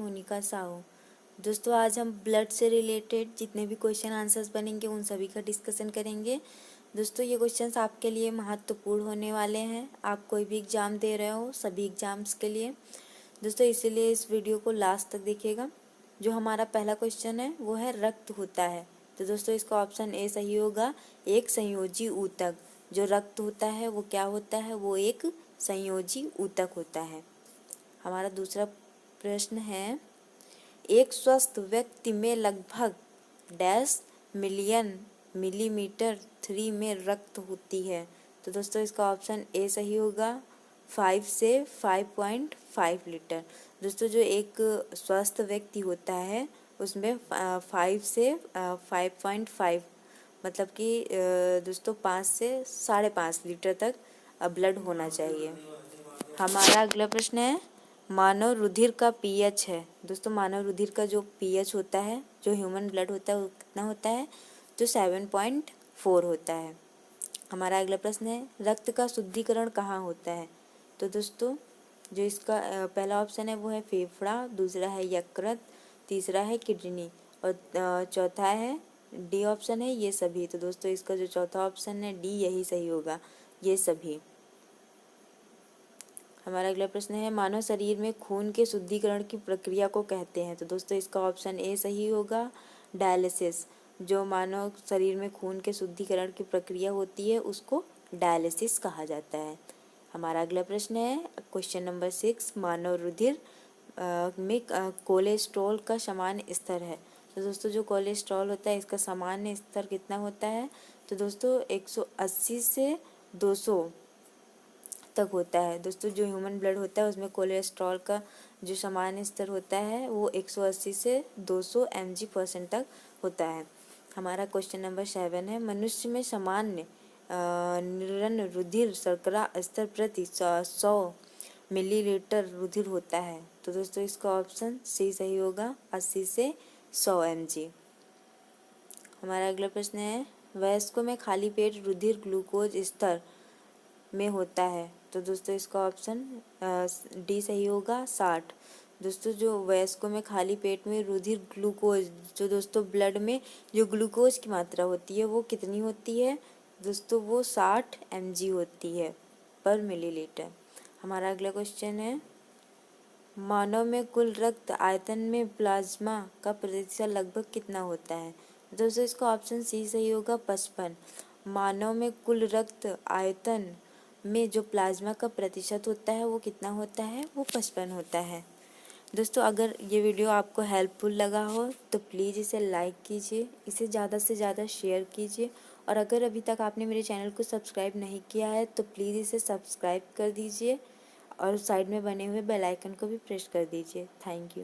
मोनिका साहू। दोस्तों आज हम ब्लड से रिलेटेड जितने भी क्वेश्चन आंसर्स बनेंगे उन सभी का डिस्कशन करेंगे। दोस्तों ये क्वेश्चंस आपके लिए महत्वपूर्ण होने वाले हैं। आप कोई भी एग्ज़ाम दे रहे हो, सभी एग्ज़ाम्स के लिए दोस्तों, इसीलिए इस वीडियो को लास्ट तक देखिएगा। जो हमारा पहला क्वेश्चन है वो है रक्त होता है। तो दोस्तों इसका ऑप्शन ए सही होगा, एक संयोजी ऊतक। जो रक्त होता है वो क्या होता है, वो एक संयोजी ऊतक होता है। हमारा दूसरा प्रश्न है, एक स्वस्थ व्यक्ति में लगभग डैश मिलियन मिलीमीटर 3 में रक्त होती है। तो दोस्तों इसका ऑप्शन ए सही होगा, 5 से 5.5 लीटर। दोस्तों जो एक स्वस्थ व्यक्ति होता है उसमें 5 से 5.5 मतलब कि दोस्तों 5 से 5.5 लीटर तक ब्लड होना चाहिए। हमारा अगला प्रश्न है, मानव रुधिर का पीएच है। दोस्तों मानव रुधिर का जो पीएच होता है, जो ह्यूमन ब्लड होता है, वो कितना होता है, तो 7.4 होता है। हमारा अगला प्रश्न है, रक्त का शुद्धिकरण कहाँ होता है। तो दोस्तों जो इसका पहला ऑप्शन है वो है फेफड़ा, दूसरा है यकृत, तीसरा है किडनी और चौथा है डी ऑप्शन है ये सभी। तो दोस्तों इसका जो चौथा ऑप्शन है डी, यही सही होगा, ये सभी। हमारा अगला प्रश्न है, मानव शरीर में खून के शुद्धिकरण की प्रक्रिया को कहते हैं। तो दोस्तों इसका ऑप्शन ए सही होगा, डायलिसिस। जो मानव शरीर में खून के शुद्धिकरण की प्रक्रिया होती है उसको डायलिसिस कहा जाता है। हमारा अगला प्रश्न है क्वेश्चन नंबर 6, मानव रुधिर में कोलेस्ट्रॉल का सामान्य स्तर है। तो दोस्तों जो कोलेस्ट्रॉल होता है इसका सामान्य स्तर कितना होता है, तो दोस्तों 180 से 200 तक होता है। दोस्तों जो ह्यूमन ब्लड होता है उसमें कोलेस्ट्रॉल का जो सामान्य स्तर होता है वो 180 से 200 mg% तक होता है। हमारा क्वेश्चन नंबर 7 है, मनुष्य में सामान्य निरन रुधिर शर्करा स्तर प्रति 100 मिलीलीटर रुधिर होता है। तो दोस्तों इसका ऑप्शन सी सही होगा, 80 से 100 mg। हमारा अगला प्रश्न है, वयस्कों में खाली पेट रुधिर ग्लूकोज स्तर में होता है। तो दोस्तों इसका ऑप्शन डी सही होगा, 60। दोस्तों जो वयस्कों में खाली पेट में रुधिर ग्लूकोज, जो दोस्तों ब्लड में जो ग्लूकोज की मात्रा होती है वो कितनी होती है, दोस्तों वो 60 mg होती है पर मिलीलीटर। हमारा अगला क्वेश्चन है, मानव में कुल रक्त आयतन में प्लाज्मा का प्रतिशत लगभग कितना होता है। दोस्तों इसका ऑप्शन सी सही होगा, 55। मानव में कुल रक्त आयतन में जो प्लाज्मा का प्रतिशत होता है वो कितना होता है, वो 55 होता है। दोस्तों अगर ये वीडियो आपको हेल्पफुल लगा हो तो प्लीज़ इसे लाइक कीजिए, इसे ज़्यादा से ज़्यादा शेयर कीजिए और अगर अभी तक आपने मेरे चैनल को सब्सक्राइब नहीं किया है तो प्लीज़ इसे सब्सक्राइब कर दीजिए और साइड में बने हुए बेल आइकन को भी प्रेस कर दीजिए। Thank you.